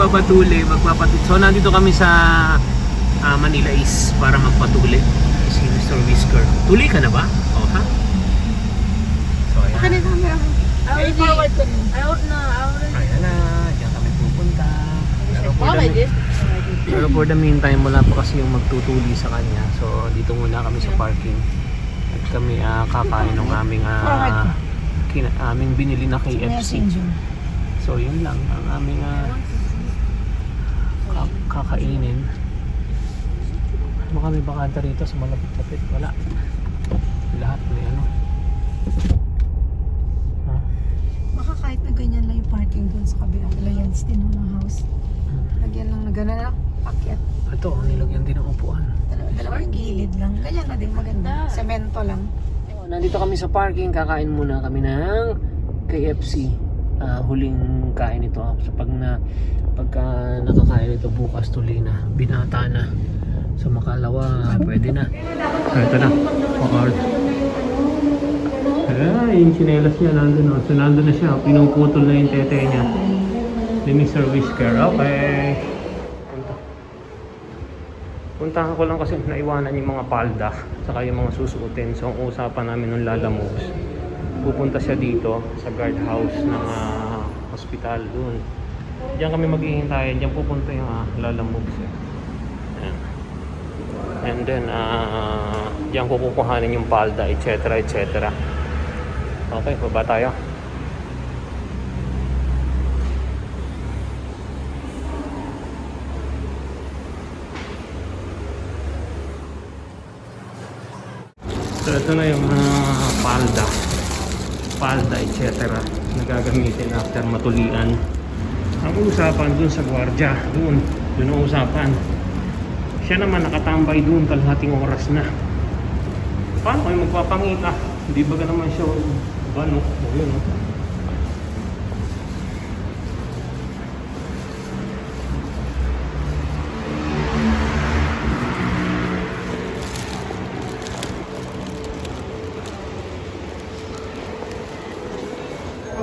magpapatuli. So nandito kami sa Manila East para magpatuli. Si Mr. Whisker. Tuli ka na ba? O ha? So ayan. Akin yung camera mo. I-forward ko rin. Ayan na. Diyan kami pupunta. Oh, my God. Pero for the meantime, wala pa kasi yung magtutuli sa kanya. So dito muna kami sa parking. At kami kakain ng aming aming binili na KFC. So yun lang ang aming kakainin. Ano kami bakanta rito sa malapit-lapit? Wala. Lahat may ano. Baka kahit na ganyan lang yung parking doon sa kabilang Alliance din ng house. Lagyan lang na gano'n na pakyat. Ito, nilagyan din ng upuan. Dalawang gilid lang. Ganyan na din maganda. Semento lang. Nandito kami sa parking, kakain muna kami ng KFC. Huling kain ito. So pagka nakakain ito bukas tuloy na, binata na. So makalawa, pwede na. So ito na. Yung chinelas niya nandun. So nandun na siya. Pinuputol na yung tete niya. Ni Mr. Whisker. Okay. Puntahan ko lang kasi naiwanan yung mga palda saka yung mga susuotin. So ang usapan namin ng Lala Moves, pupunta siya dito sa guardhouse ng hospital dun. Diyan kami maghihintayin. Diyan pupunta yung Lala Moves. Ayan. And then diyan kukuhanin yung palda, etc. etc. Okay, baba tayo. So ito na yung palda etc. na gagamitin after matulian. Ang usapan dun sa gwardiya, dun ang usapan. Siya naman nakatambay dun kalahating oras na. Paano kayo magpapangita? Hindi ba naman siya ano? O yun o.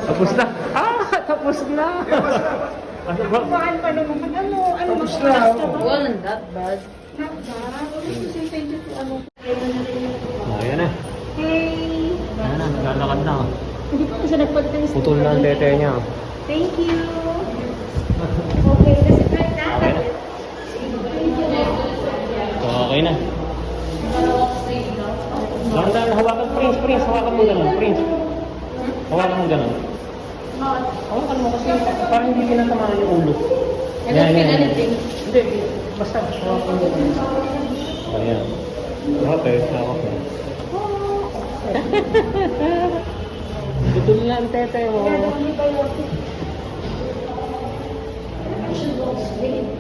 Tapos na. Tapos na. Ano ba? Kumain pa naman. Ano Tapos na. Wasn't that bad. Not bad. Thank you to ano. Ayan na. Hey! Ayan na, naglalakad na. Hindi pa kasi nagpagtalis. Putol na ang tete niya. Thank you. Okay, let's try that. Okay na. So, okay na. Dahan-dahan, hawakan, Prince, hawakan mo ganun, Prince. Hawakan mo ganun. Hawakan mo kasi parang hindi kinatamaan yung ulo. Yan. Hindi, basta hawakan mo ganun. Ayan. Okay, hawak mo. Putol na ang tete mo.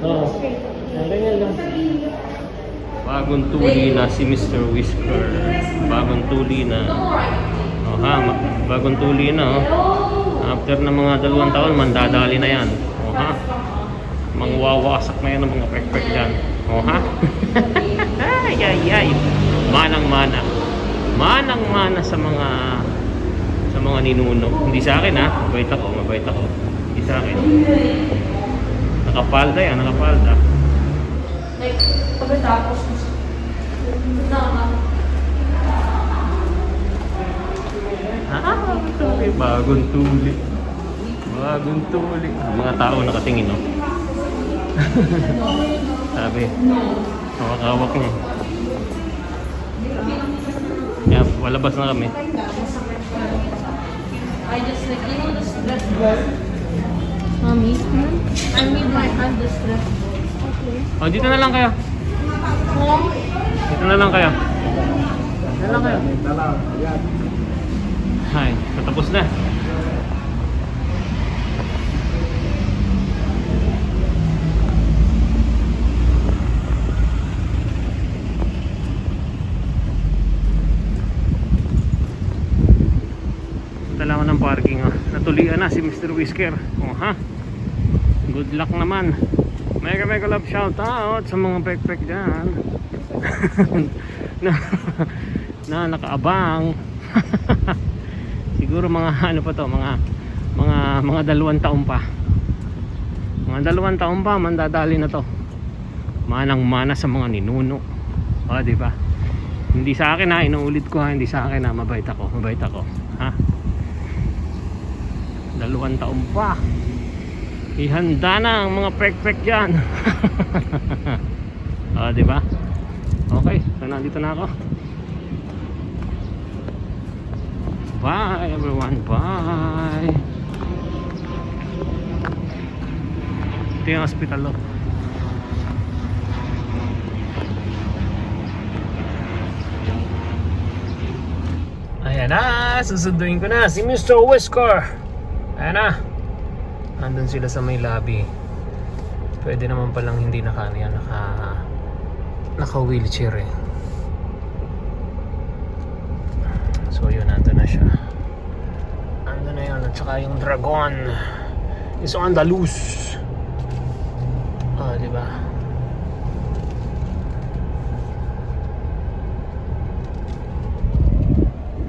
Oo. Ganyan lang. Bagong tuli na si Mr. Whisker. Bagong tuli na. Oh ha, bagong tuli na. After na mga 2 taon, mandadali na yan. Oh ha. Mangwawasak na yan ng mga pek-pek dyan. Oh ha. Ay. Manang-mana. Manang-mana sa mga ninuno. Hindi sa akin ha. Mabait ako. Hindi sa akin. Nakapalda yan, nakapalda. Like, pagkatapos Bagong tuli. Mga tao nakatingin, no? Sabi, hawak-hawak niya. Kaya, walabas na kami. I just like, you know the stress ball? Mommy? I need my hand the stress ball. Okay. Oh, dito na lang kayo. Dito na lang kayo. Ay, natapos na. Dalawa ng parking. Natulian na si Mr. Whisker. Oh ha. Good luck naman. Mega love shout out sa mga pek-pek dyan. na nakaabang. Siguro mga ano pa to, mga 2 taon pa. Mga 2 taon pa, mandadali na to. Manang-mana sa mga ninuno. O, di ba? Hindi sa akin ha, inuulit ko ha, hindi sa akin ha, mabait ako, ha? 2 taon pa. Ihanda na ang mga pek-pek dyan. O, di ba? Okay, so nandito na ako. Bye everyone, bye. Ito yung hospital, oh. Ayan na, susunduin ko na si Mr. Whisker. Ayan na. Andun sila sa may lobby. Pwede naman palang hindi naka wheelchair eh. So yun, nandun na siya. Nandun na yun. At saka yung dragon is on the loose. Ah, diba?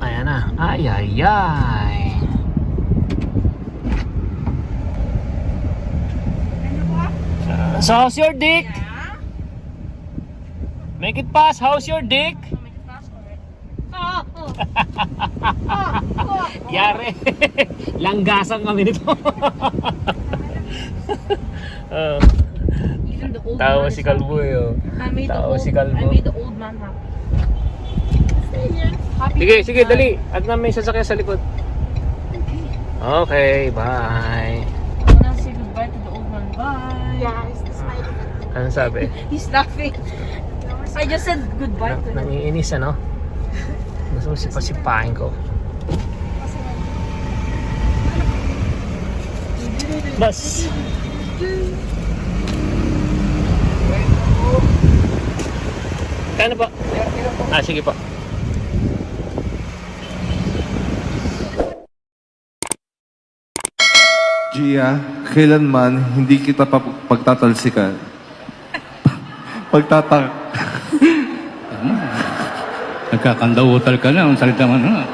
Ayan na. Ay, ay, ay. So how's your dick? Make it pass. How's your dick? Yare. Langgasan kami nito. Even the old Tawa man si is Kalbo happy. eh. Tawa si I Kalbo. made the old man happy. Happy Sige, old sige, man. dali. At na may sasakyan sa likod. Okay, bye. I wanna say goodbye to the old man. Bye. Yeah, he's smiling. Anong sabi? He's laughing. I just said goodbye to him. Nangiinis ano? Gusto mo sipasipahin ko. Bas! Kano po? Ah, sige po. Gia, kailanman hindi kita pagtatalsikan. Nagkakandawutal ka na, ang salita mo na.